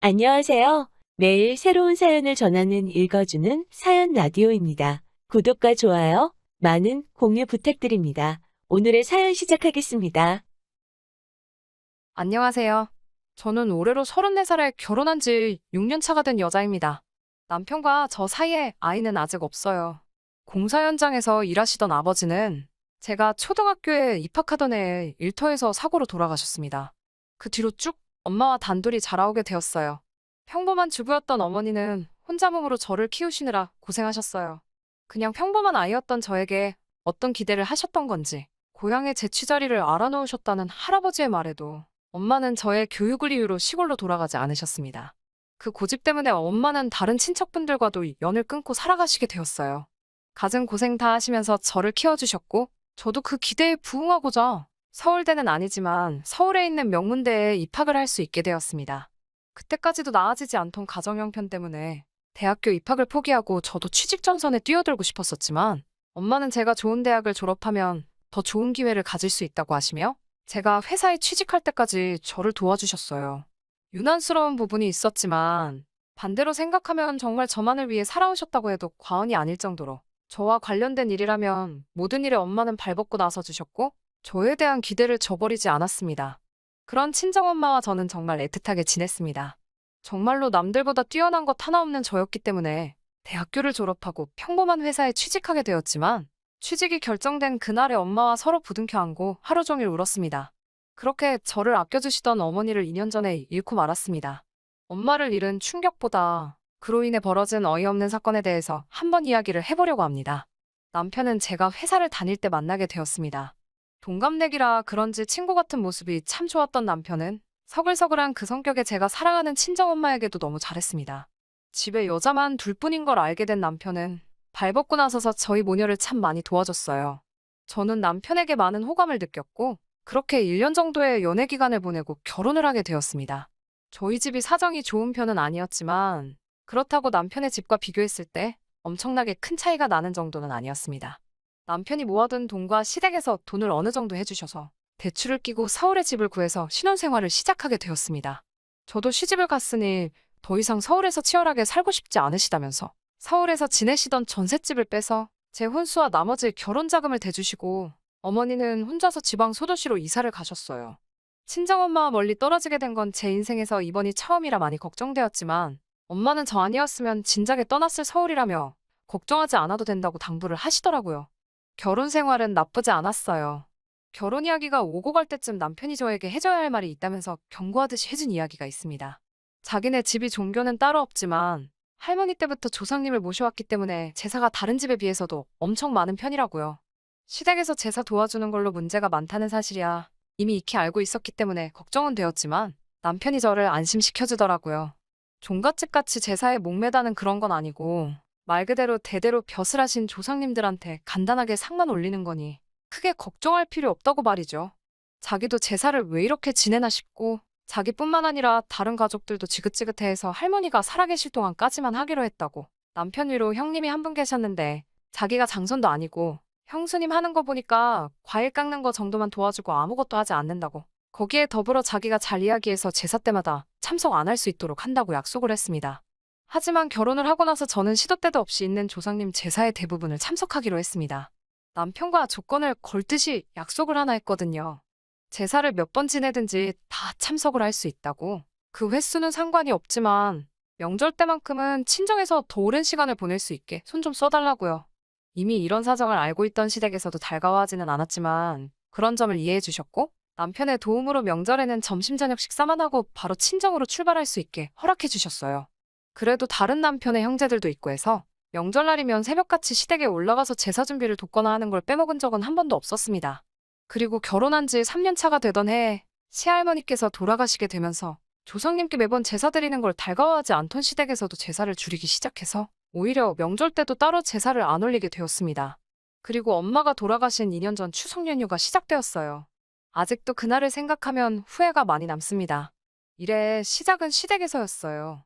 안녕하세요. 매일 새로운 사연을 전하는 읽어주는 사연 라디오입니다. 구독과 좋아요, 많은 공유 부탁드립니다. 오늘의 사연 시작하겠습니다. 안녕하세요. 저는 올해로 34살에 결혼한 지 6년 차가 된 여자입니다. 남편과 저 사이에 아이는 아직 없어요. 공사 현장에서 일하시던 아버지는 제가 초등학교에 입학하던 해에 일터에서 사고로 돌아가셨습니다. 그 뒤로 쭉 엄마와 단둘이 자라오게 되었어요. 평범한 주부였던 어머니는 혼자 몸으로 저를 키우시느라 고생하셨어요. 그냥 평범한 아이였던 저에게 어떤 기대를 하셨던 건지 고향의 제 취자리를 알아놓으셨다는 할아버지의 말에도 엄마는 저의 교육을 이유로 시골로 돌아가지 않으셨습니다. 그 고집 때문에 엄마는 다른 친척분들과도 연을 끊고 살아가시게 되었어요. 갖은 고생 다 하시면서 저를 키워주셨고, 저도 그 기대에 부응하고자 서울대는 아니지만 서울에 있는 명문대에 입학을 할 수 있게 되었습니다. 그때까지도 나아지지 않던 가정 형편 때문에 대학교 입학을 포기하고 저도 취직 전선에 뛰어들고 싶었었지만, 엄마는 제가 좋은 대학을 졸업하면 더 좋은 기회를 가질 수 있다고 하시며 제가 회사에 취직할 때까지 저를 도와주셨어요. 유난스러운 부분이 있었지만 반대로 생각하면 정말 저만을 위해 살아오셨다고 해도 과언이 아닐 정도로 저와 관련된 일이라면 모든 일에 엄마는 발벗고 나서주셨고 저에 대한 기대를 저버리지 않았습니다. 그런 친정엄마와 저는 정말 애틋하게 지냈습니다. 정말로 남들보다 뛰어난 것 하나 없는 저였기 때문에 대학교를 졸업하고 평범한 회사에 취직하게 되었지만 취직이 결정된 그날에 엄마와 서로 부둥켜 안고 하루 종일 울었습니다. 그렇게 저를 아껴주시던 어머니를 2년 전에 잃고 말았습니다. 엄마를 잃은 충격보다 그로 인해 벌어진 어이없는 사건에 대해서 한번 이야기를 해보려고 합니다. 남편은 제가 회사를 다닐 때 만나게 되었습니다. 동갑내기라 그런지 친구 같은 모습이 참 좋았던 남편은 서글서글한 그 성격에 제가 사랑하는 친정엄마에게도 너무 잘했습니다. 집에 여자만 둘뿐인 걸 알게 된 남편은 발벗고 나서서 저희 모녀를 참 많이 도와줬어요. 저는 남편에게 많은 호감을 느꼈고 그렇게 1년 정도의 연애 기간을 보내고 결혼을 하게 되었습니다. 저희 집이 사정이 좋은 편은 아니었지만 그렇다고 남편의 집과 비교했을 때 엄청나게 큰 차이가 나는 정도는 아니었습니다. 남편이 모아둔 돈과 시댁에서 돈을 어느 정도 해주셔서 대출을 끼고 서울에 집을 구해서 신혼생활을 시작하게 되었습니다. 저도 시집을 갔으니 더 이상 서울에서 치열하게 살고 싶지 않으시다면서 서울에서 지내시던 전셋집을 빼서 제 혼수와 나머지 결혼 자금을 대주시고 어머니는 혼자서 지방 소도시로 이사를 가셨어요. 친정엄마와 멀리 떨어지게 된 건 제 인생에서 이번이 처음이라 많이 걱정되었지만 엄마는 저 아니었으면 진작에 떠났을 서울이라며 걱정하지 않아도 된다고 당부를 하시더라고요. 결혼 생활은 나쁘지 않았어요. 결혼 이야기가 오고 갈 때쯤 남편이 저에게 해줘야 할 말이 있다면서 경고하듯이 해준 이야기가 있습니다. 자기네 집이 종교는 따로 없지만 할머니 때부터 조상님을 모셔왔기 때문에 제사가 다른 집에 비해서도 엄청 많은 편이라고요. 시댁에서 제사 도와주는 걸로 문제가 많다는 사실이야 이미 익히 알고 있었기 때문에 걱정은 되었지만 남편이 저를 안심시켜주더라고요. 종갓집같이 제사에 목매다는 그런 건 아니고 말 그대로 대대로 벼슬 하신 조상님들한테 간단하게 상만 올리는 거니 크게 걱정할 필요 없다고 말이죠. 자기도 제사를 왜 이렇게 지내나 싶고 자기뿐만 아니라 다른 가족들도 지긋지긋해해서 할머니가 살아계실 동안까지만 하기로 했다고. 남편 위로 형님이 한 분 계셨는데 자기가 장손도 아니고 형수님 하는 거 보니까 과일 깎는 거 정도만 도와주고 아무것도 하지 않는다고. 거기에 더불어 자기가 잘 이야기해서 제사 때마다 참석 안 할 수 있도록 한다고 약속을 했습니다. 하지만 결혼을 하고 나서 저는 시도 때도 없이 있는 조상님 제사의 대부분을 참석하기로 했습니다. 남편과 조건을 걸듯이 약속을 하나 했거든요. 제사를 몇 번 지내든지 다 참석을 할 수 있다고. 그 횟수는 상관이 없지만 명절 때만큼은 친정에서 더 오랜 시간을 보낼 수 있게 손 좀 써달라고요. 이미 이런 사정을 알고 있던 시댁에서도 달가워하지는 않았지만 그런 점을 이해해 주셨고 남편의 도움으로 명절에는 점심 저녁 식사만 하고 바로 친정으로 출발할 수 있게 허락해 주셨어요. 그래도 다른 남편의 형제들도 있고 해서 명절날이면 새벽같이 시댁에 올라가서 제사 준비를 돕거나 하는 걸 빼먹은 적은 한 번도 없었습니다. 그리고 결혼한 지 3년 차가 되던 해에 시할머니께서 돌아가시게 되면서 조상님께 매번 제사 드리는 걸 달가워하지 않던 시댁에서도 제사를 줄이기 시작해서 오히려 명절 때도 따로 제사를 안 올리게 되었습니다. 그리고 엄마가 돌아가신 2년 전 추석 연휴가 시작되었어요. 아직도 그날을 생각하면 후회가 많이 남습니다. 이래 시작은 시댁에서였어요.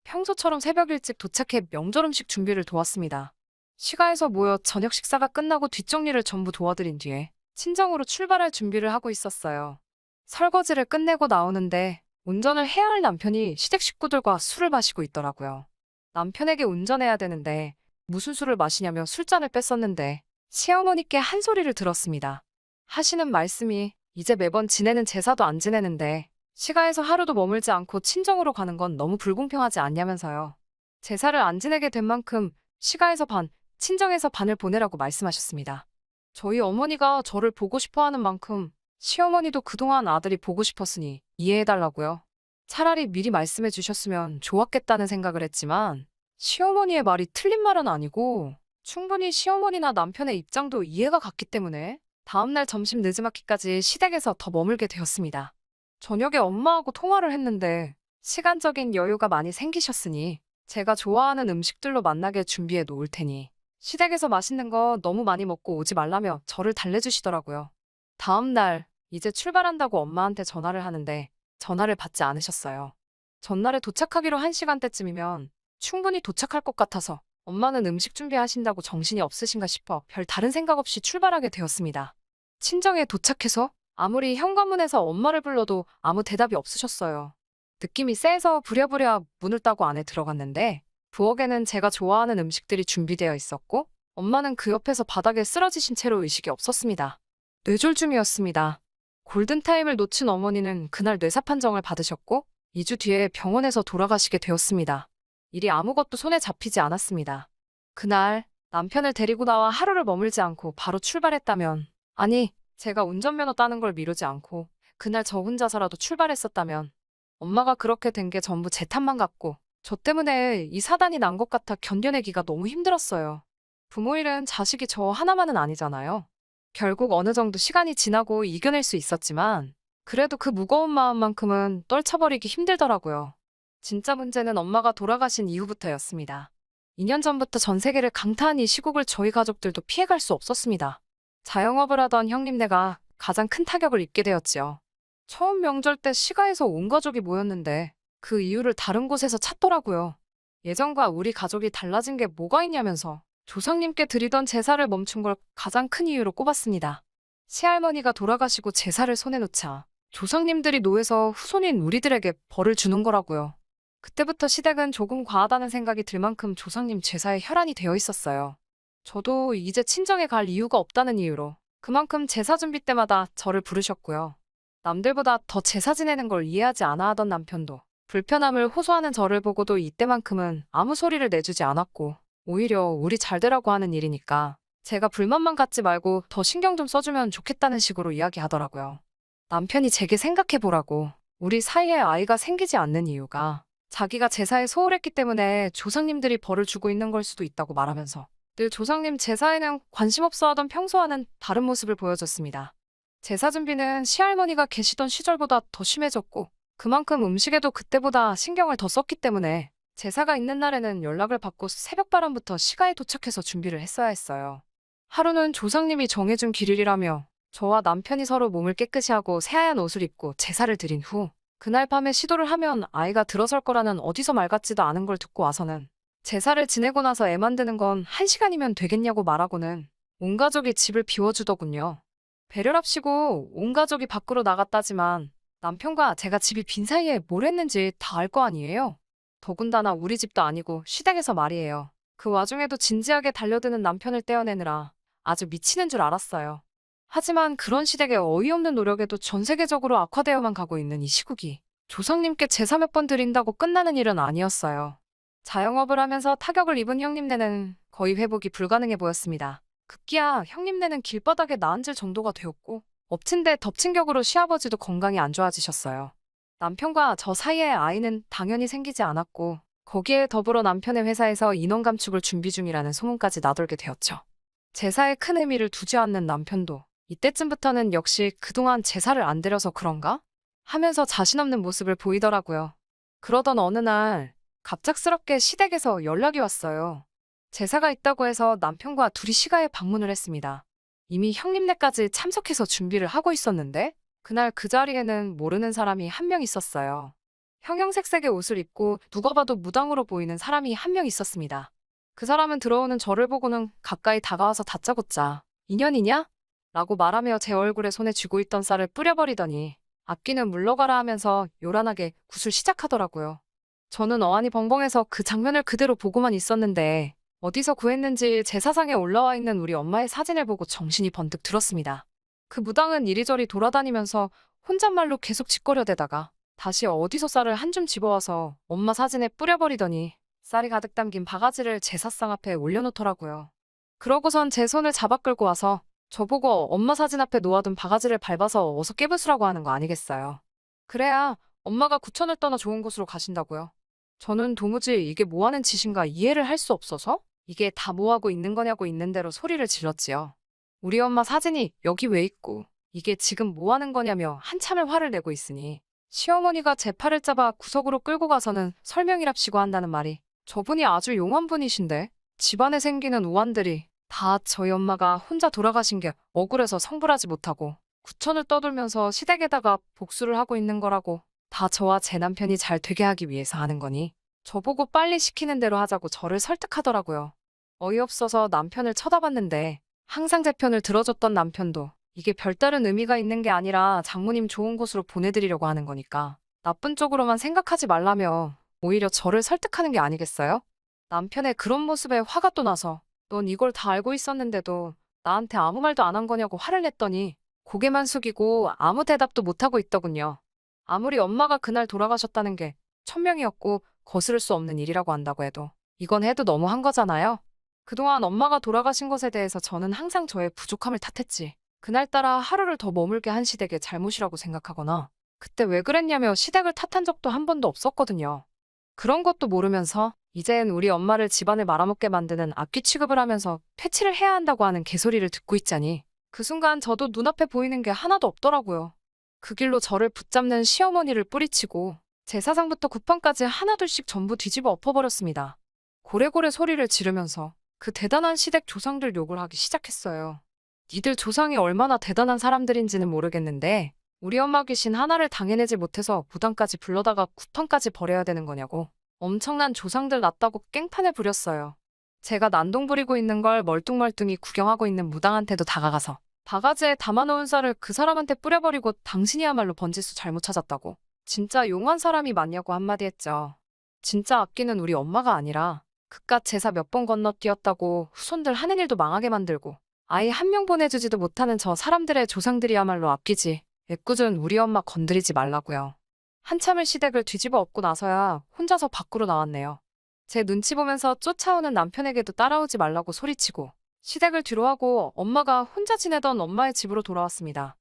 평소처럼 새벽 일찍 도착해 명절 음식 준비를 도왔습니다. 시가에서 모여 저녁 식사가 끝나고 뒷정리를 전부 도와드린 뒤에 친정으로 출발할 준비를 하고 있었어요. 설거지를 끝내고 나오는데 운전을 해야 할 남편이 시댁 식구들과 술을 마시고 있더라고요. 남편에게 운전해야 되는데 무슨 술을 마시냐며 술잔을 뺐었는데 시어머니께 한 소리를 들었습니다. 하시는 말씀이 이제 매번 지내는 제사도 안 지내는데 시가에서 하루도 머물지 않고 친정으로 가는 건 너무 불공평하지 않냐면서요. 제사를 안 지내게 된 만큼 시가에서 반, 친정에서 반을 보내라고 말씀하셨습니다. 저희 어머니가 저를 보고 싶어 하는 만큼 시어머니도 그동안 아들이 보고 싶었으니 이해해달라고요. 차라리 미리 말씀해 주셨으면 좋았겠다는 생각을 했지만 시어머니의 말이 틀린 말은 아니고 충분히 시어머니나 남편의 입장도 이해가 갔기 때문에 다음날 점심 늦지막히까지 시댁에서 더 머물게 되었습니다. 저녁에 엄마하고 통화를 했는데 시간적인 여유가 많이 생기셨으니 제가 좋아하는 음식들로 만나게 준비해 놓을 테니 시댁에서 맛있는 거 너무 많이 먹고 오지 말라며 저를 달래주시더라고요. 다음날 이제 출발한다고 엄마한테 전화를 하는데 전화를 받지 않으셨어요. 전날에 도착하기로 1시간대쯤이면 충분히 도착할 것 같아서 엄마는 음식 준비하신다고 정신이 없으신가 싶어 별 다른 생각 없이 출발하게 되었습니다. 친정에 도착해서 아무리 현관문에서 엄마를 불러도 아무 대답이 없으셨어요. 느낌이 쎄서 부랴부랴 문을 따고 안에 들어갔는데 부엌에는 제가 좋아하는 음식들이 준비되어 있었고 엄마는 그 옆에서 바닥에 쓰러지신 채로 의식이 없었습니다. 뇌졸중이었습니다. 골든타임을 놓친 어머니는 그날 뇌사 판정을 받으셨고 2주 뒤에 병원에서 돌아가시게 되었습니다. 일이 아무것도 손에 잡히지 않았습니다. 그날 남편을 데리고 나와 하루를 머물지 않고 바로 출발했다면, 아니, 제가 운전면허 따는 걸 미루지 않고 그날 저 혼자서라도 출발했었다면 엄마가 그렇게 된 게 전부 제 탓만 같고 저 때문에 이 사단이 난 것 같아 견뎌내기가 너무 힘들었어요. 부모 일은 자식이 저 하나만은 아니잖아요. 결국 어느 정도 시간이 지나고 이겨낼 수 있었지만 그래도 그 무거운 마음만큼은 떨쳐버리기 힘들더라고요. 진짜 문제는 엄마가 돌아가신 이후부터였습니다. 2년 전부터 전 세계를 강타한 이 시국을 저희 가족들도 피해갈 수 없었습니다. 자영업을 하던 형님네가 가장 큰 타격을 입게 되었지요. 처음 명절 때 시가에서 온 가족이 모였는데 그 이유를 다른 곳에서 찾더라고요. 예전과 우리 가족이 달라진 게 뭐가 있냐면서 조상님께 드리던 제사를 멈춘 걸 가장 큰 이유로 꼽았습니다. 시할머니가 돌아가시고 제사를 손에 놓자 조상님들이 노해서 후손인 우리들에게 벌을 주는 거라고요. 그때부터 시댁은 조금 과하다는 생각이 들 만큼 조상님 제사에 혈안이 되어 있었어요. 저도 이제 친정에 갈 이유가 없다는 이유로 그만큼 제사 준비 때마다 저를 부르셨고요. 남들보다 더 제사 지내는 걸 이해하지 않아 하던 남편도 불편함을 호소하는 저를 보고도 이때만큼은 아무 소리를 내주지 않았고 오히려 우리 잘 되라고 하는 일이니까 제가 불만만 갖지 말고 더 신경 좀 써주면 좋겠다는 식으로 이야기하더라고요. 남편이 제게 생각해보라고 우리 사이에 아이가 생기지 않는 이유가 자기가 제사에 소홀했기 때문에 조상님들이 벌을 주고 있는 걸 수도 있다고 말하면서 늘 조상님 제사에는 관심 없어 하던 평소와는 다른 모습을 보여줬습니다. 제사 준비는 시할머니가 계시던 시절보다 더 심해졌고 그만큼 음식에도 그때보다 신경을 더 썼기 때문에 제사가 있는 날에는 연락을 받고 새벽바람부터 시가에 도착해서 준비를 했어야 했어요. 하루는 조상님이 정해준 길일이라며 저와 남편이 서로 몸을 깨끗이 하고 새하얀 옷을 입고 제사를 드린 후 그날 밤에 시도를 하면 아이가 들어설 거라는 어디서 말 같지도 않은 걸 듣고 와서는 제사를 지내고 나서 애 만드는 건 1시간이면 되겠냐고 말하고는 온 가족이 집을 비워주더군요. 배려랍시고 온 가족이 밖으로 나갔다지만 남편과 제가 집이 빈 사이에 뭘 했는지 다 알 거 아니에요. 더군다나 우리 집도 아니고 시댁에서 말이에요. 그 와중에도 진지하게 달려드는 남편을 떼어내느라 아주 미치는 줄 알았어요. 하지만 그런 시댁의 어이없는 노력에도 전 세계적으로 악화되어만 가고 있는 이 시국이 조상님께 제사 몇 번 드린다고 끝나는 일은 아니었어요. 자영업을 하면서 타격을 입은 형님네는 거의 회복이 불가능해 보였습니다. 급기야 형님네는 길바닥에 나앉을 정도가 되었고 엎친 데 덮친 격으로 시아버지도 건강이 안 좋아지셨어요. 남편과 저 사이에 아이는 당연히 생기지 않았고 거기에 더불어 남편의 회사에서 인원 감축을 준비 중이라는 소문까지 나돌게 되었죠. 제사에 큰 의미를 두지 않는 남편도 이때쯤부터는 역시 그동안 제사를 안 드려서 그런가? 하면서 자신 없는 모습을 보이더라고요. 그러던 어느 날 갑작스럽게 시댁에서 연락이 왔어요. 제사가 있다고 해서 남편과 둘이 시가에 방문을 했습니다. 이미 형님네까지 참석해서 준비를 하고 있었는데 그날 그 자리에는 모르는 사람이 한 명 있었어요. 형형색색의 옷을 입고 누가 봐도 무당으로 보이는 사람이 한 명 있었습니다. 그 사람은 들어오는 저를 보고는 가까이 다가와서 다짜고짜 인연이냐? 라고 말하며 제 얼굴에 손에 쥐고 있던 쌀을 뿌려버리더니 악기는 물러가라 하면서 요란하게 굿을 시작하더라고요. 저는 어안이 벙벙해서 그 장면을 그대로 보고만 있었는데 어디서 구했는지 제 사상에 올라와 있는 우리 엄마의 사진을 보고 정신이 번뜩 들었습니다. 그 무당은 이리저리 돌아다니면서 혼잣말로 계속 짓거려대다가 다시 어디서 쌀을 한 줌 집어와서 엄마 사진에 뿌려버리더니 쌀이 가득 담긴 바가지를 제사상 앞에 올려놓더라고요. 그러고선 제 손을 잡아 끌고 와서 저보고 엄마 사진 앞에 놓아둔 바가지를 밟아서 어서 깨부수라고 하는 거 아니겠어요. 그래야 엄마가 구천을 떠나 좋은 곳으로 가신다고요. 저는 도무지 이게 뭐 하는 짓인가 이해를 할 수 없어서 이게 다 뭐 하고 있는 거냐고 있는 대로 소리를 질렀지요. 우리 엄마 사진이 여기 왜 있고 이게 지금 뭐 하는 거냐며 한참을 화를 내고 있으니 시어머니가 제 팔을 잡아 구석으로 끌고 가서는 설명이랍시고 한다는 말이 저분이 아주 용한 분이신데 집안에 생기는 우환들이 다 저희 엄마가 혼자 돌아가신 게 억울해서 성불하지 못하고 구천을 떠돌면서 시댁에다가 복수를 하고 있는 거라고 다 저와 제 남편이 잘 되게 하기 위해서 하는 거니 저보고 빨리 시키는 대로 하자고 저를 설득하더라고요. 어이없어서 남편을 쳐다봤는데 항상 제 편을 들어줬던 남편도 이게 별다른 의미가 있는 게 아니라 장모님 좋은 곳으로 보내드리려고 하는 거니까 나쁜 쪽으로만 생각하지 말라며 오히려 저를 설득하는 게 아니겠어요? 남편의 그런 모습에 화가 또 나서 넌 이걸 다 알고 있었는데도 나한테 아무 말도 안 한 거냐고 화를 냈더니 고개만 숙이고 아무 대답도 못하고 있더군요. 아무리 엄마가 그날 돌아가셨다는 게 천명이었고 거스를 수 없는 일이라고 한다고 해도 이건 해도 너무한 거잖아요. 그동안 엄마가 돌아가신 것에 대해서 저는 항상 저의 부족함을 탓했지. 그날따라 하루를 더 머물게 한 시댁의 잘못이라고 생각하거나 그때 왜 그랬냐며 시댁을 탓한 적도 한 번도 없었거든요. 그런 것도 모르면서 이젠 우리 엄마를 집안을 말아먹게 만드는 악귀 취급을 하면서 퇴치를 해야 한다고 하는 개소리를 듣고 있자니 그 순간 저도 눈앞에 보이는 게 하나도 없더라고요. 그 길로 저를 붙잡는 시어머니를 뿌리치고 제 사상부터 구판까지 하나둘씩 전부 뒤집어 엎어버렸습니다. 고래고래 소리를 지르면서 그 대단한 시댁 조상들 욕을 하기 시작했어요. 니들 조상이 얼마나 대단한 사람들인지는 모르겠는데 우리 엄마 귀신 하나를 당해내지 못해서 무당까지 불러다가 구판까지 벌여야 되는 거냐고 엄청난 조상들 났다고 깽판을 부렸어요. 제가 난동 부리고 있는 걸 멀뚱멀뚱히 구경하고 있는 무당한테도 다가가서 바가지에 담아놓은 쌀을 그 사람한테 뿌려버리고 당신이야말로 번지수 잘못 찾았다고 진짜 용한 사람이 맞냐고 한마디 했죠. 진짜 악기는 우리 엄마가 아니라 그깟 제사 몇 번 건너뛰었다고 후손들 하는 일도 망하게 만들고 아이 한 명 보내주지도 못하는 저 사람들의 조상들이야말로 악기지. 애꿎은 우리 엄마 건드리지 말라고요. 한참을 시댁을 뒤집어 엎고 나서야 혼자서 밖으로 나왔네요. 제 눈치 보면서 쫓아오는 남편에게도 따라오지 말라고 소리치고 시댁을 뒤로하고 엄마가 혼자 지내던 엄마의 집으로 돌아왔습니다.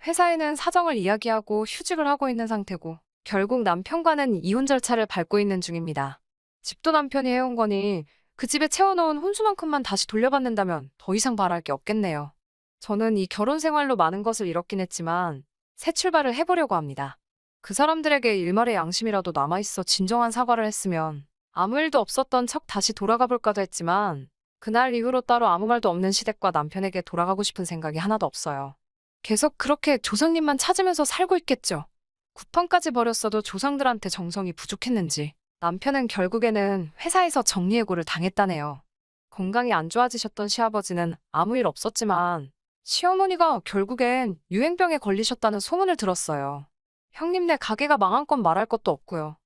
회사에는 사정을 이야기하고 휴직을 하고 있는 상태고 결국 남편과는 이혼 절차를 밟고 있는 중입니다. 집도 남편이 해온 거니 그 집에 채워놓은 혼수만큼만 다시 돌려받는다면 더 이상 바랄 게 없겠네요. 저는 이 결혼 생활로 많은 것을 잃었긴 했지만 새 출발을 해보려고 합니다. 그 사람들에게 일말의 양심이라도 남아있어 진정한 사과를 했으면 아무 일도 없었던 척 다시 돌아가 볼까도 했지만 그날 이후로 따로 아무 말도 없는 시댁과 남편에게 돌아가고 싶은 생각이 하나도 없어요. 계속 그렇게 조상님만 찾으면서 살고 있겠죠. 구판까지 버렸어도 조상들한테 정성이 부족했는지 남편은 결국에는 회사에서 정리해고를 당했다네요. 건강이 안 좋아지셨던 시아버지는 아무 일 없었지만 시어머니가 결국엔 유행병에 걸리셨다는 소문을 들었어요. 형님네 가게가 망한 건 말할 것도 없고요.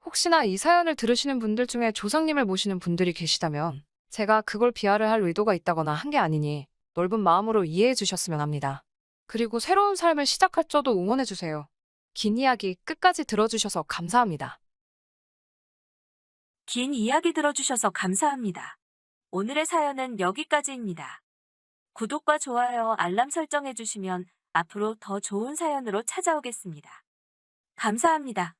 혹시나 이 사연을 들으시는 분들 중에 조상님을 모시는 분들이 계시다면 제가 그걸 비하를 할 의도가 있다거나 한 게 아니니 넓은 마음으로 이해해 주셨으면 합니다. 그리고 새로운 삶을 시작할 저도 응원해 주세요. 긴 이야기 끝까지 들어주셔서 감사합니다. 긴 이야기 들어주셔서 감사합니다. 오늘의 사연은 여기까지입니다. 구독과 좋아요, 알람 설정해주시면 앞으로 더 좋은 사연으로 찾아오겠습니다. 감사합니다.